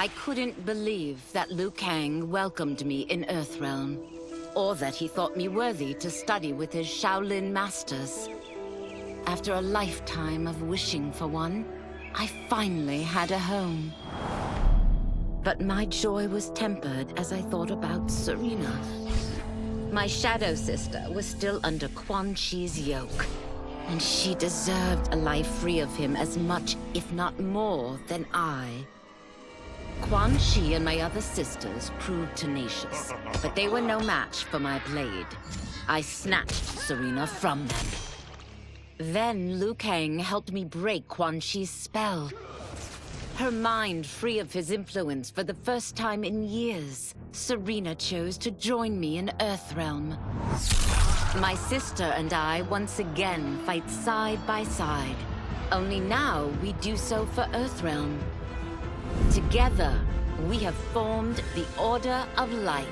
I couldn't believe that Liu Kang welcomed me in Earthrealm, or that he thought me worthy to study with his Shaolin masters. After a lifetime of wishing for one, I finally had a home. But my joy was tempered as I thought about Serena. My shadow sister was still under Quan Chi's yoke, and she deserved a life free of him as much, if not more, than I. Quan Chi and my other sisters proved tenacious, but they were no match for my blade. I snatched Serena from them. Then Liu Kang helped me break Quan Chi's spell. Her mind free of his influence for the first time in years, Serena chose to join me in Earthrealm. My sister and I once again fight side by side. Only now we do so for Earthrealm. Together, we have formed the Order of Light.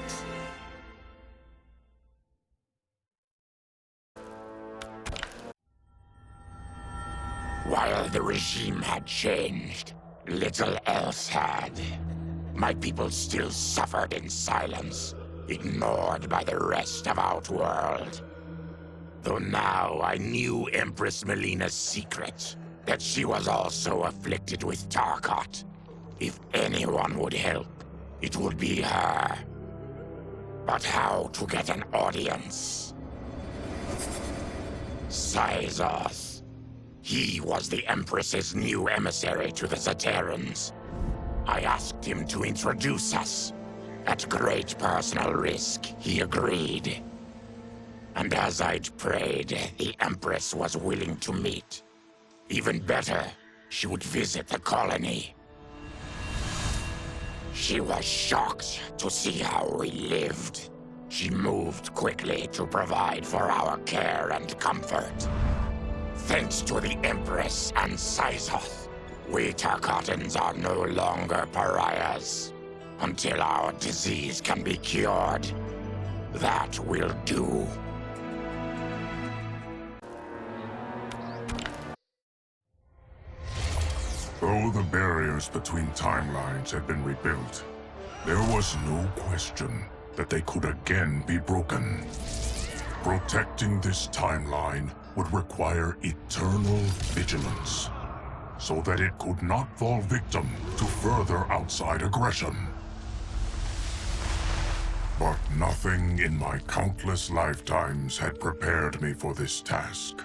While the regime had changed, little else had. My people still suffered in silence, ignored by the rest of Outworld. Though now I knew Empress Melina's secret, that she was also afflicted with Tarkat. If anyone would help, it would be her. But how to get an audience? Syzoth. He was the Empress's new emissary to the Zaterrans. I asked him to introduce us. At great personal risk, he agreed. And as I'd prayed, the Empress was willing to meet. Even better, she would visit the colony. She was shocked to see how we lived. She moved quickly to provide for our care and comfort. Thanks to the Empress and Syzoth, we Tarkatans are no longer pariahs. Until our disease can be cured, that will do. Though the barriers between timelines had been rebuilt, there was no question that they could again be broken. Protecting this timeline would require eternal vigilance, so that it could not fall victim to further outside aggression. But nothing in my countless lifetimes had prepared me for this task.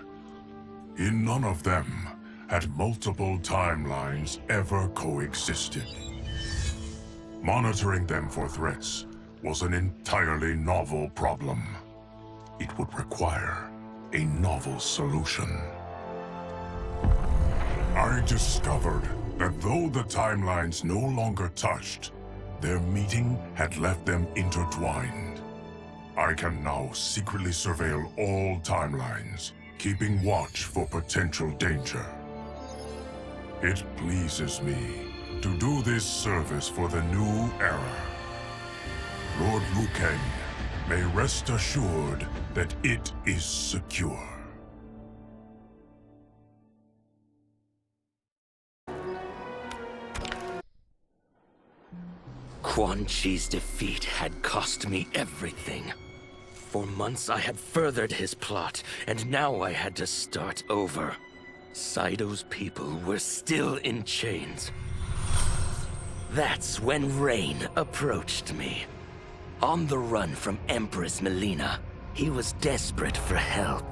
In none of them had multiple timelines ever coexisted. Monitoring them for threats was an entirely novel problem. It would require a novel solution. I discovered that though the timelines no longer touched, their meeting had left them intertwined. I can now secretly surveil all timelines, keeping watch for potential danger. It pleases me to do this service for the new era. Lord Liu Kang may rest assured that it is secure. Quan Chi's defeat had cost me everything. For months I had furthered his plot, and now I had to start over. Saito's people were still in chains. That's when Rain approached me. On the run from Empress Melina, he was desperate for help.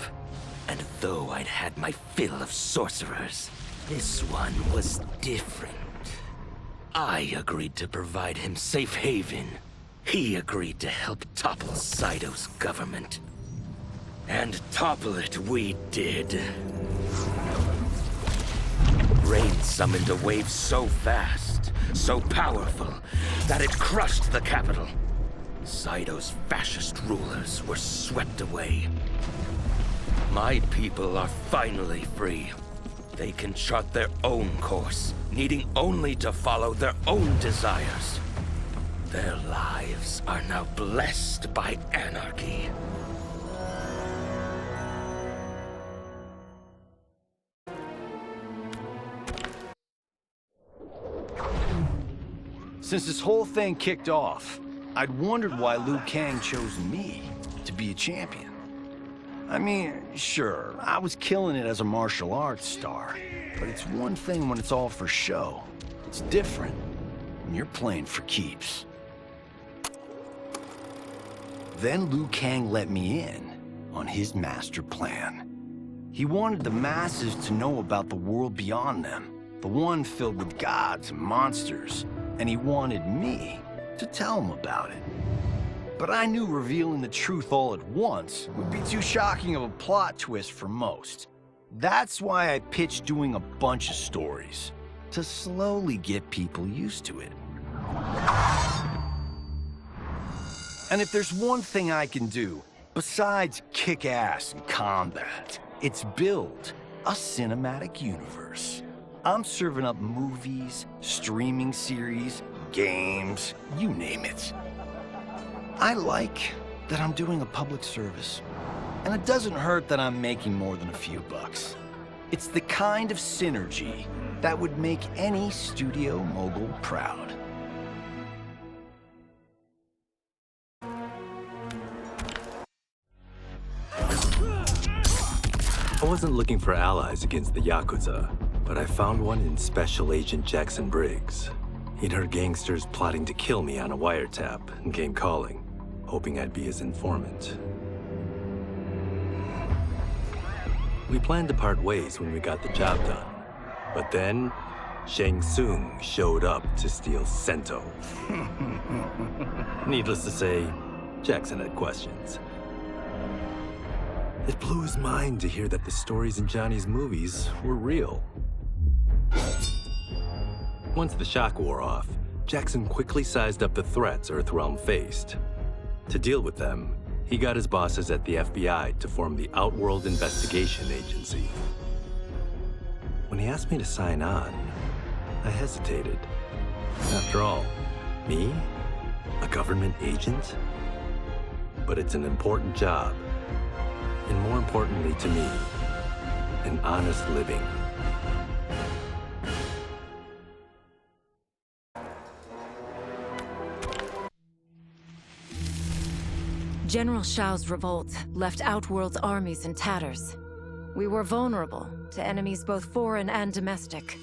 And though I'd had my fill of sorcerers, this one was different. I agreed to provide him safe haven. He agreed to help topple Saito's government. And topple it we did. Rain summoned a wave so fast, so powerful, that it crushed the capital. Saito's fascist rulers were swept away. My people are finally free. They can chart their own course, needing only to follow their own desires. Their lives are now blessed by anarchy. Since this whole thing kicked off, I'd wondered why Liu Kang chose me to be a champion. I mean, sure, I was killing it as a martial arts star, but it's one thing when it's all for show. It's different when you're playing for keeps. Then Liu Kang let me in on his master plan. He wanted the masses to know about the world beyond them, the one filled with gods and monsters, and he wanted me to tell them about it. But I knew revealing the truth all at once would be too shocking of a plot twist for most. That's why I pitched doing a bunch of stories, to slowly get people used to it. And if there's one thing I can do, besides kick ass in combat, it's build a cinematic universe. I'm serving up movies, streaming series, games, you name it. I like that I'm doing a public service. And it doesn't hurt that I'm making more than a few bucks. It's the kind of synergy that would make any studio mogul proud. I wasn't looking for allies against the Yakuza, but I found one in Special Agent Jackson Briggs. He'd heard gangsters plotting to kill me on a wiretap and came calling, hoping I'd be his informant. We planned to part ways when we got the job done, but then Shang Tsung showed up to steal Sento. Needless to say, Jackson had questions. It blew his mind to hear that the stories in Johnny's movies were real. Once the shock wore off, Jackson quickly sized up the threats Earthrealm faced. To deal with them, he got his bosses at the FBI to form the Outworld Investigation Agency. When he asked me to sign on, I hesitated. After all, me? A government agent? But it's an important job. And more importantly to me, an honest living. General Shao's revolt left Outworld's armies in tatters. We were vulnerable to enemies both foreign and domestic.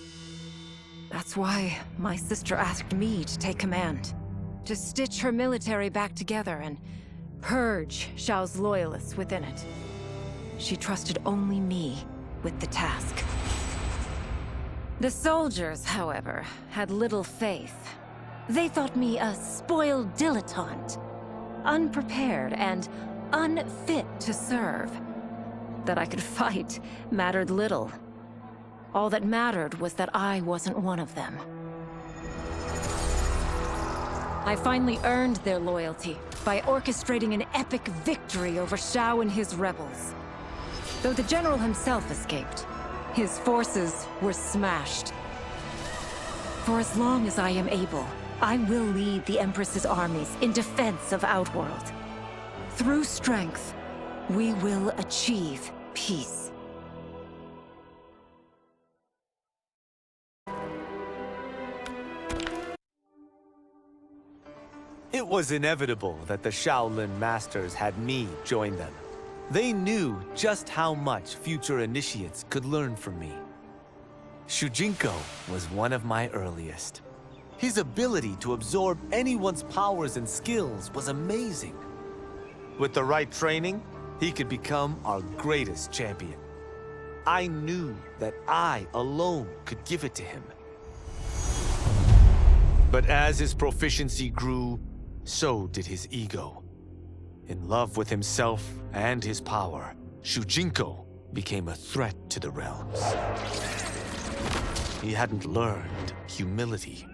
That's why my sister asked me to take command, to stitch her military back together and purge Shao's loyalists within it. She trusted only me with the task. The soldiers, however, had little faith. They thought me a spoiled dilettante, unprepared and unfit to serve. That I could fight mattered little. All that mattered was that I wasn't one of them. I finally earned their loyalty by orchestrating an epic victory over Shao and his rebels. Though the general himself escaped, his forces were smashed. For as long as I am able, I will lead the Empress's armies in defense of Outworld. Through strength, we will achieve peace. It was inevitable that the Shaolin Masters had me join them. They knew just how much future initiates could learn from me. Shujinko was one of my earliest. His ability to absorb anyone's powers and skills was amazing. With the right training, he could become our greatest champion. I knew that I alone could give it to him. But as his proficiency grew, so did his ego. In love with himself and his power, Shujinko became a threat to the realms. He hadn't learned humility,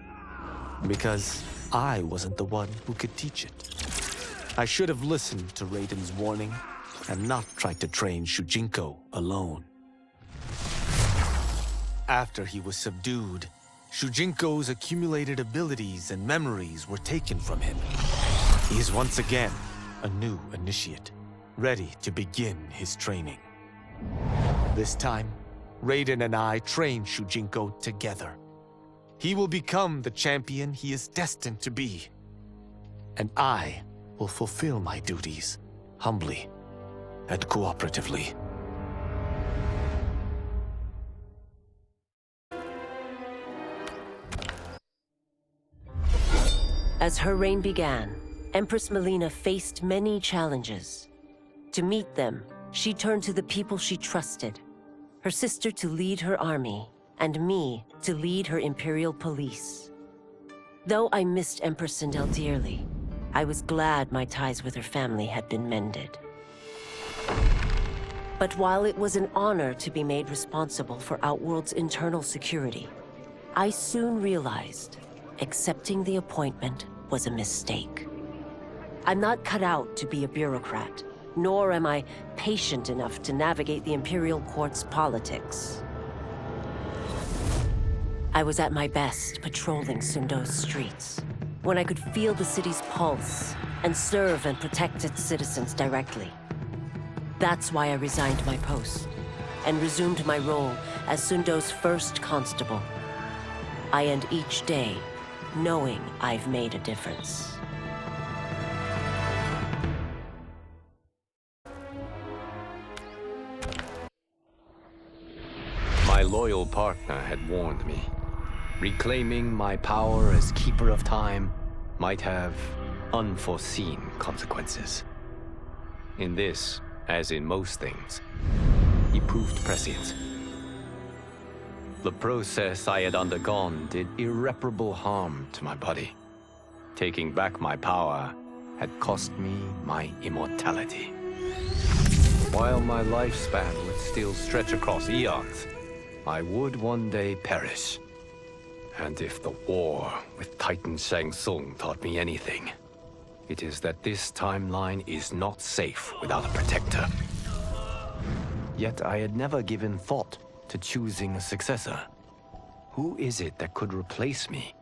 because I wasn't the one who could teach it. I should have listened to Raiden's warning and not tried to train Shujinko alone. After he was subdued, Shujinko's accumulated abilities and memories were taken from him. He is once again a new initiate, ready to begin his training. This time, Raiden and I trained Shujinko together. He will become the champion he is destined to be. And I will fulfill my duties, humbly and cooperatively. As her reign began, Empress Melina faced many challenges. To meet them, she turned to the people she trusted. Her sister to lead her army, and me to lead her Imperial police. Though I missed Empress Sindel dearly, I was glad my ties with her family had been mended. But while it was an honor to be made responsible for Outworld's internal security, I soon realized accepting the appointment was a mistake. I'm not cut out to be a bureaucrat, nor am I patient enough to navigate the Imperial Court's politics. I was at my best patrolling Sundo's streets, when I could feel the city's pulse and serve and protect its citizens directly. That's why I resigned my post and resumed my role as Sundo's first constable. I end each day knowing I've made a difference. My loyal partner had warned me. Reclaiming my power as Keeper of Time might have unforeseen consequences. In this, as in most things, he proved prescient. The process I had undergone did irreparable harm to my body. Taking back my power had cost me my immortality. While my lifespan would still stretch across eons, I would one day perish. And if the war with Titan Shang Tsung taught me anything, it is that this timeline is not safe without a protector. Yet I had never given thought to choosing a successor. Who is it that could replace me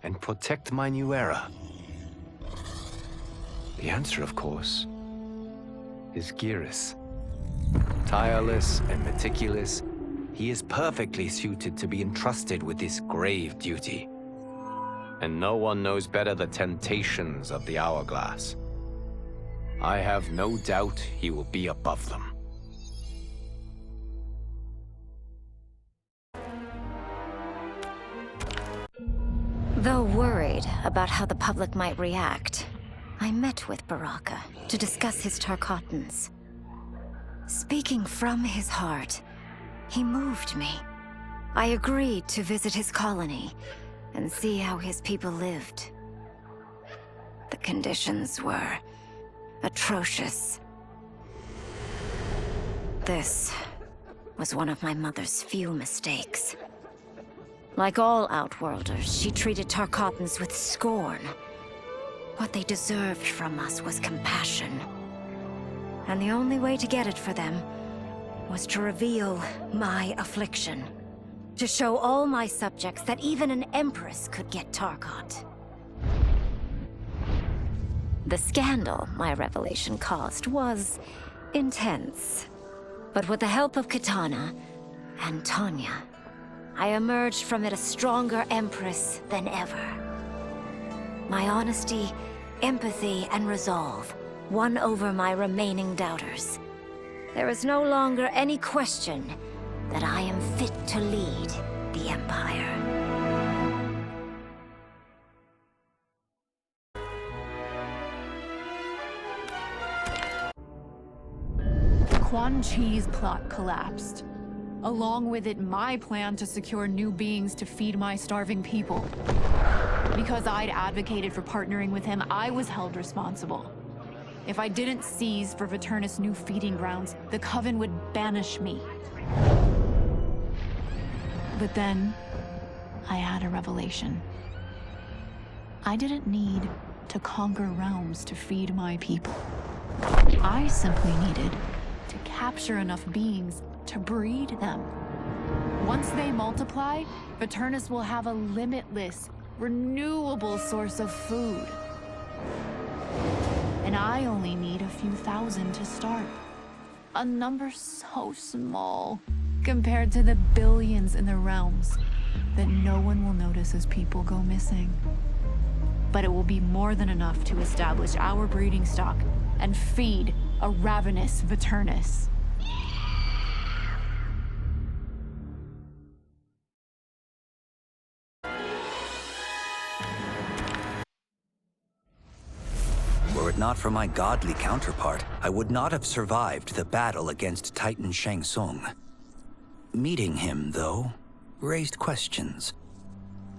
and protect my new era? The answer, of course, is Geras. Tireless and meticulous, he is perfectly suited to be entrusted with this grave duty. And no one knows better the temptations of the hourglass. I have no doubt he will be above them. Though worried about how the public might react, I met with Baraka to discuss his Tarkatans. Speaking from his heart, he moved me. I agreed to visit his colony and see how his people lived. The conditions were atrocious. This was one of my mother's few mistakes. Like all Outworlders, she treated Tarkatans with scorn. What they deserved from us was compassion. And the only way to get it for them was to reveal my affliction. To show all my subjects that even an empress could get Tarkat. The scandal my revelation caused was intense. But with the help of Kitana and Tanya, I emerged from it a stronger empress than ever. My honesty, empathy, and resolve won over my remaining doubters. There is no longer any question that I am fit to lead the Empire. Quan Chi's plot collapsed. Along with it, my plan to secure new beings to feed my starving people. Because I'd advocated for partnering with him, I was held responsible. If I didn't seize for Viternus' new feeding grounds, the Coven would banish me. But then, I had a revelation. I didn't need to conquer realms to feed my people. I simply needed to capture enough beings to breed them. Once they multiply, Viternus will have a limitless, renewable source of food. And I only need a few thousand to start. A number so small compared to the billions in the realms that no one will notice as people go missing. But it will be more than enough to establish our breeding stock and feed a ravenous Veternus. Were it not for my godly counterpart, I would not have survived the battle against Titan Shang Tsung. Meeting him, though, raised questions.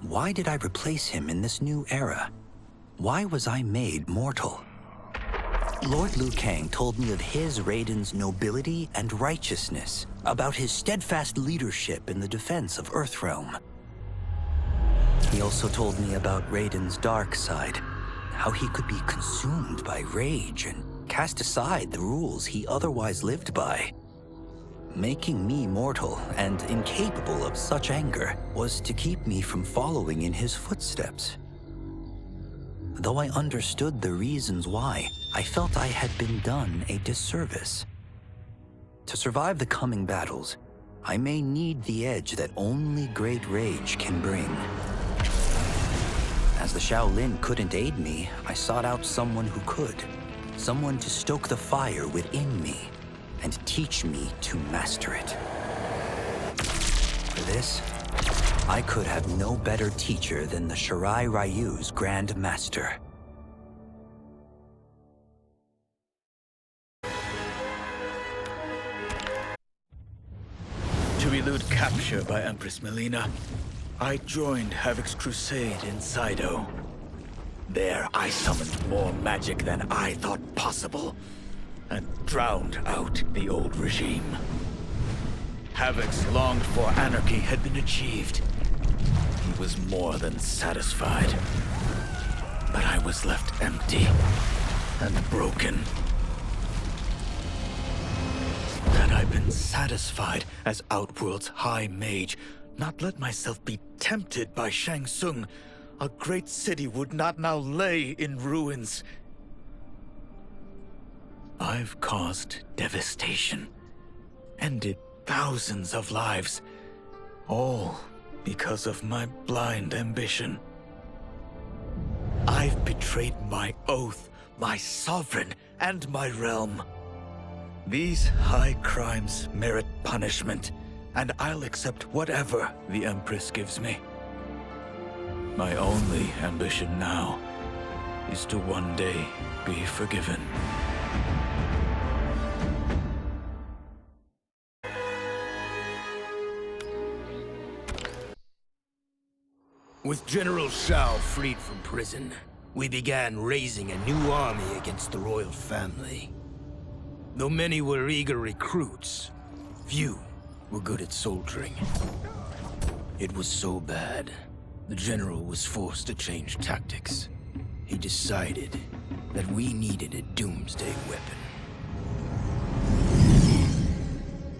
Why did I replace him in this new era? Why was I made mortal? Lord Liu Kang told me of his Raiden's nobility and righteousness, about his steadfast leadership in the defense of Earthrealm. He also told me about Raiden's dark side, how he could be consumed by rage and cast aside the rules he otherwise lived by. Making me mortal and incapable of such anger was to keep me from following in his footsteps. Though I understood the reasons why, I felt I had been done a disservice. To survive the coming battles, I may need the edge that only great rage can bring. As the Shaolin couldn't aid me, I sought out someone who could. Someone to stoke the fire within me and teach me to master it. For this, I could have no better teacher than the Shirai Ryu's Grand Master. To elude capture by Empress Melina, I joined Havoc's crusade in Saido. There, I summoned more magic than I thought possible, and drowned out the old regime. Havoc's longed-for anarchy had been achieved. He was more than satisfied. But I was left empty and broken. Had I been satisfied as Outworld's High Mage, not let myself be tempted by Shang Tsung, a great city would not now lay in ruins. I've caused devastation, ended thousands of lives, all because of my blind ambition. I've betrayed my oath, my sovereign, and my realm. These high crimes merit punishment, and I'll accept whatever the Empress gives me. My only ambition now is to one day be forgiven. With General Shao freed from prison, we began raising a new army against the royal family. Though many were eager recruits, few were good at soldiering. It was so bad, the general was forced to change tactics. He decided that we needed a doomsday weapon.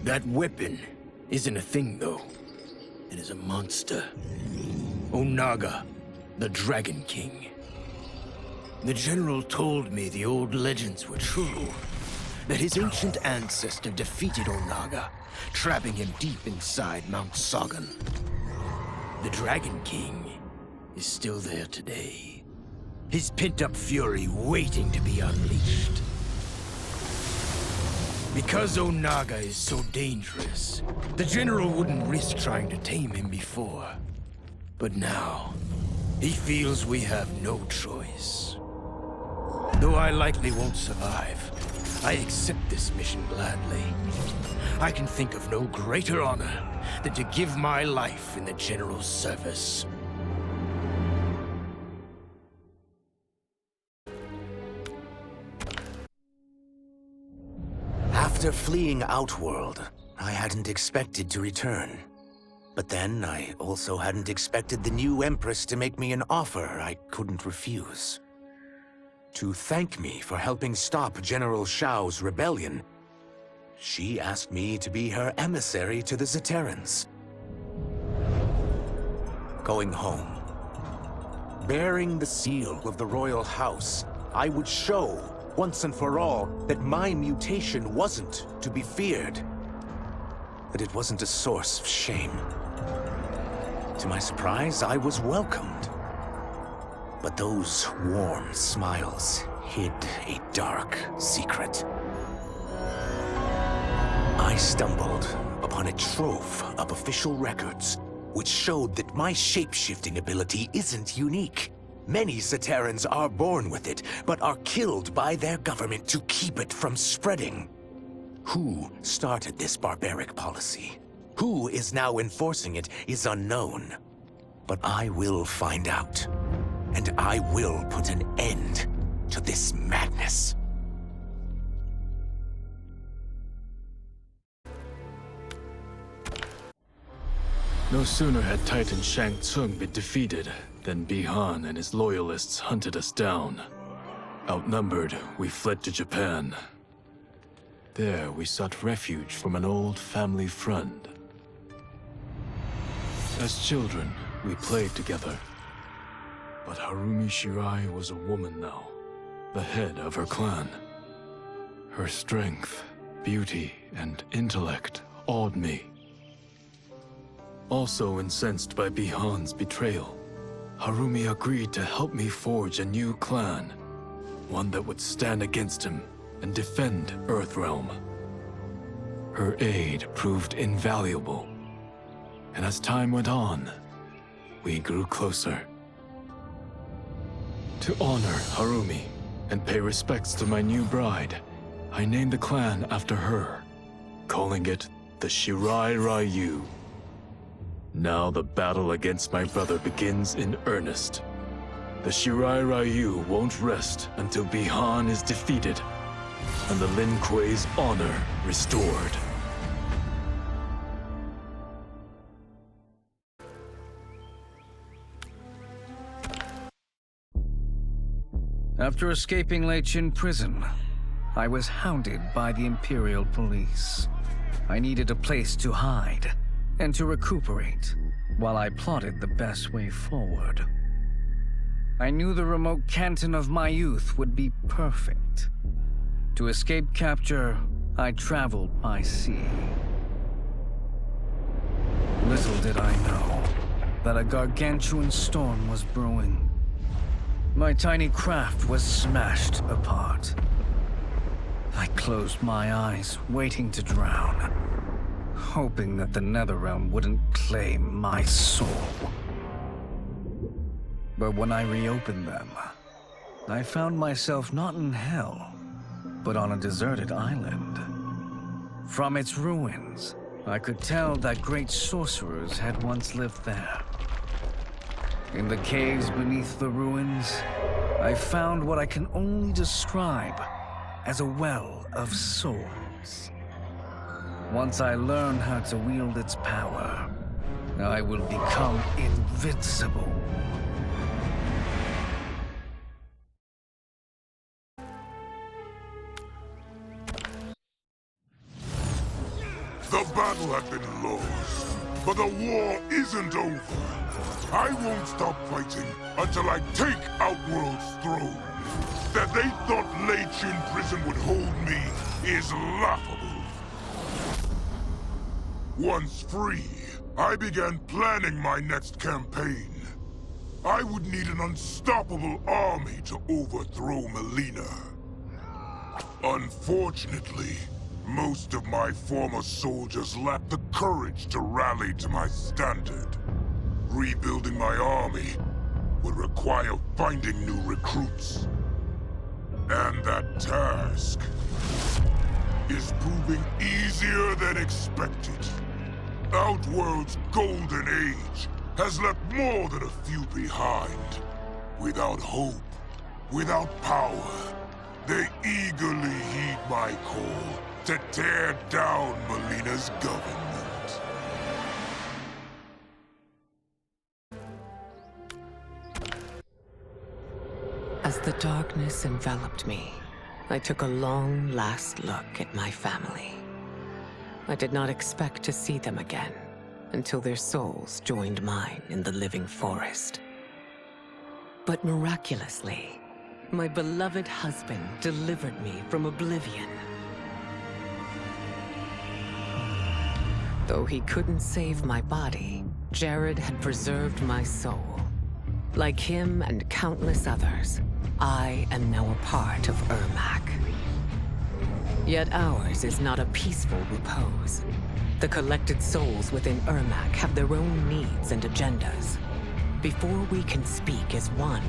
That weapon isn't a thing, though. It is a monster. Onaga, the Dragon King. The general told me the old legends were true, that his ancient ancestor defeated Onaga, trapping him deep inside Mount Sagan. The Dragon King is still there today, his pent-up fury waiting to be unleashed. Because Onaga is so dangerous, the general wouldn't risk trying to tame him before. But now, he feels we have no choice. Though I likely won't survive, I accept this mission gladly. I can think of no greater honor than to give my life in the general's service. After fleeing Outworld, I hadn't expected to return. But then, I also hadn't expected the new Empress to make me an offer I couldn't refuse. To thank me for helping stop General Shao's rebellion, she asked me to be her emissary to the Zaterrans. Going home, bearing the seal of the royal house, I would show, once and for all, that my mutation wasn't to be feared. That it wasn't a source of shame. To my surprise, I was welcomed. But those warm smiles hid a dark secret. I stumbled upon a trove of official records, which showed that my shape-shifting ability isn't unique. Many Zaterrans are born with it, but are killed by their government to keep it from spreading. Who started this barbaric policy? Who is now enforcing it is unknown. But I will find out, and I will put an end to this madness. No sooner had Titan Shang Tsung been defeated than Bihan and his loyalists hunted us down. Outnumbered, we fled to Japan. There, we sought refuge from an old family friend. As children, we played together. But Harumi Shirai was a woman now, the head of her clan. Her strength, beauty, and intellect awed me. Also incensed by Bihan's betrayal, Harumi agreed to help me forge a new clan, one that would stand against him and defend Earthrealm. Her aid proved invaluable, and as time went on, we grew closer. To honor Harumi and pay respects to my new bride, I named the clan after her, calling it the Shirai Ryu. Now the battle against my brother begins in earnest. The Shirai Ryu won't rest until Bihan is defeated and the Lin Kuei's honor restored. After escaping Lei Chin prison, I was hounded by the Imperial Police. I needed a place to hide and to recuperate while I plotted the best way forward. I knew the remote canton of my youth would be perfect. To escape capture, I traveled by sea. Little did I know that a gargantuan storm was brewing. My tiny craft was smashed apart. I closed my eyes, waiting to drown, hoping that the Netherrealm wouldn't claim my soul. But when I reopened them, I found myself not in hell, but on a deserted island. From its ruins, I could tell that great sorcerers had once lived there. In the caves beneath the ruins, I found what I can only describe as a well of souls. Once I learn how to wield its power, I will become invincible. The battle had been lost, but the war isn't over. I won't stop fighting until I take Outworld's throne. That they thought Lei Chin prison would hold me is laughable. Once free, I began planning my next campaign. I would need an unstoppable army to overthrow Melina. Unfortunately, most of my former soldiers lacked the courage to rally to my standard. Rebuilding my army would require finding new recruits. And that task is proving easier than expected. Outworld's golden age has left more than a few behind. Without hope, without power, they eagerly heed my call to tear down Melina's government. As the darkness enveloped me, I took a long, last look at my family. I did not expect to see them again until their souls joined mine in the living forest. But miraculously, my beloved husband delivered me from oblivion. Though he couldn't save my body, Jared had preserved my soul. Like him and countless others, I am now a part of Ermac. Yet ours is not a peaceful repose. The collected souls within Ermac have their own needs and agendas. Before we can speak as one,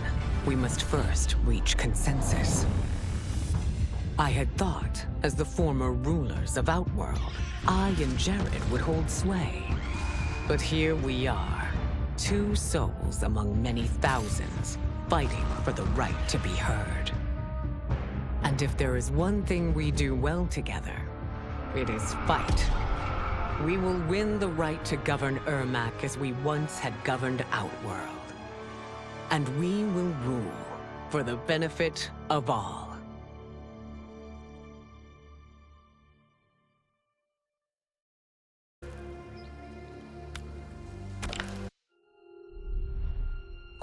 we must first reach consensus. I had thought, as the former rulers of Outworld, I and Jared would hold sway. But here we are, two souls among many thousands, fighting for the right to be heard. And if there is one thing we do well together, it is fight. We will win the right to govern Ermac as we once had governed Outworld. And we will rule for the benefit of all.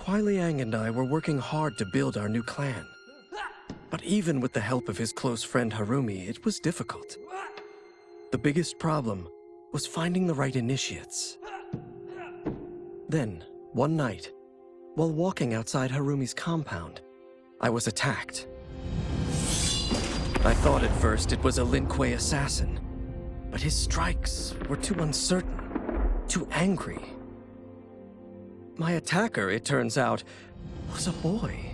Kuai Liang and I were working hard to build our new clan. But even with the help of his close friend Harumi, it was difficult. The biggest problem was finding the right initiates. Then, one night, while walking outside Harumi's compound, I was attacked. I thought at first it was a Lin Kuei assassin, but his strikes were too uncertain, too angry. My attacker, it turns out, was a boy.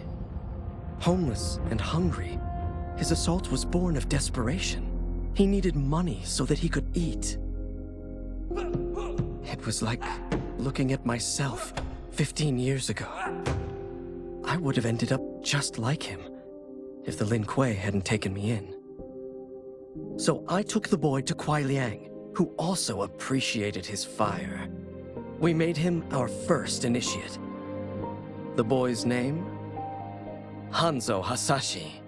Homeless and hungry, his assault was born of desperation. He needed money so that he could eat. It was like looking at myself 15 years ago. I would have ended up just like him if the Lin Kuei hadn't taken me in. So I took the boy to Kuai Liang, who also appreciated his fire. We made him our first initiate. The boy's name? Hanzo Hasashi.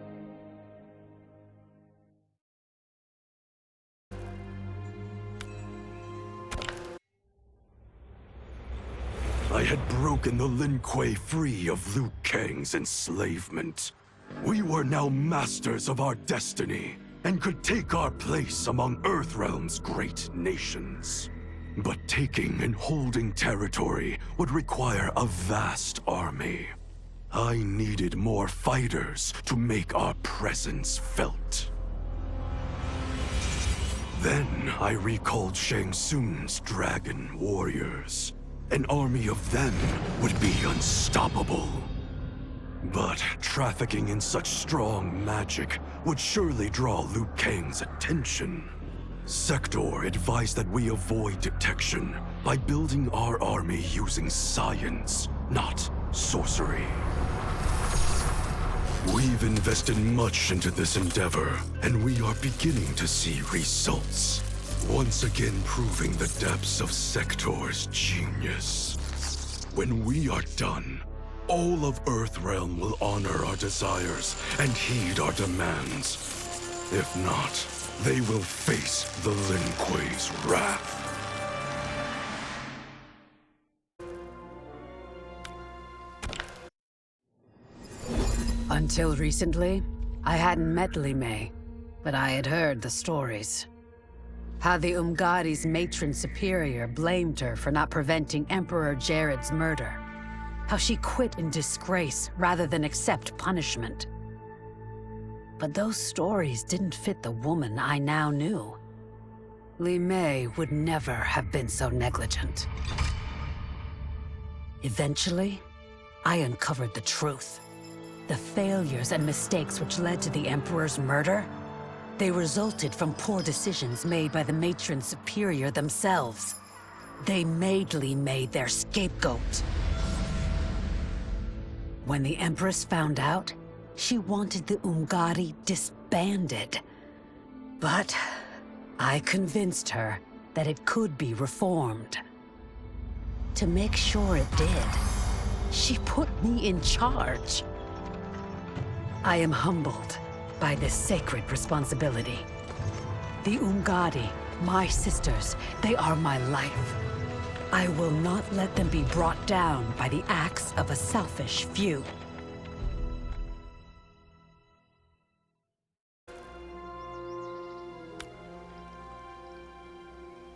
I had broken the Lin Kuei free of Liu Kang's enslavement. We were now masters of our destiny, and could take our place among Earthrealm's great nations. But taking and holding territory would require a vast army. I needed more fighters to make our presence felt. Then I recalled Shang Tsung's dragon warriors. An army of them would be unstoppable. But trafficking in such strong magic would surely draw Liu Kang's attention. Sector advised that we avoid detection by building our army using science, not sorcery. We've invested much into this endeavor, and we are beginning to see results. Once again proving the depths of Sector's genius. When we are done, all of Earthrealm will honor our desires and heed our demands. If not, they will face the Lin Kuei's wrath. Until recently, I hadn't met Li Mei, but I had heard the stories. How the Umgadi's matron superior blamed her for not preventing Emperor Jared's murder. How she quit in disgrace rather than accept punishment. But those stories didn't fit the woman I now knew. Li Mei would never have been so negligent. Eventually, I uncovered the truth. The failures and mistakes which led to the Emperor's murder, they resulted from poor decisions made by the matron superior themselves. They made Li Mei their scapegoat. When the Empress found out, she wanted the Umgadi disbanded. But I convinced her that it could be reformed. To make sure it did, she put me in charge. I am humbled by this sacred responsibility. The Umgadi, my sisters, they are my life. I will not let them be brought down by the acts of a selfish few.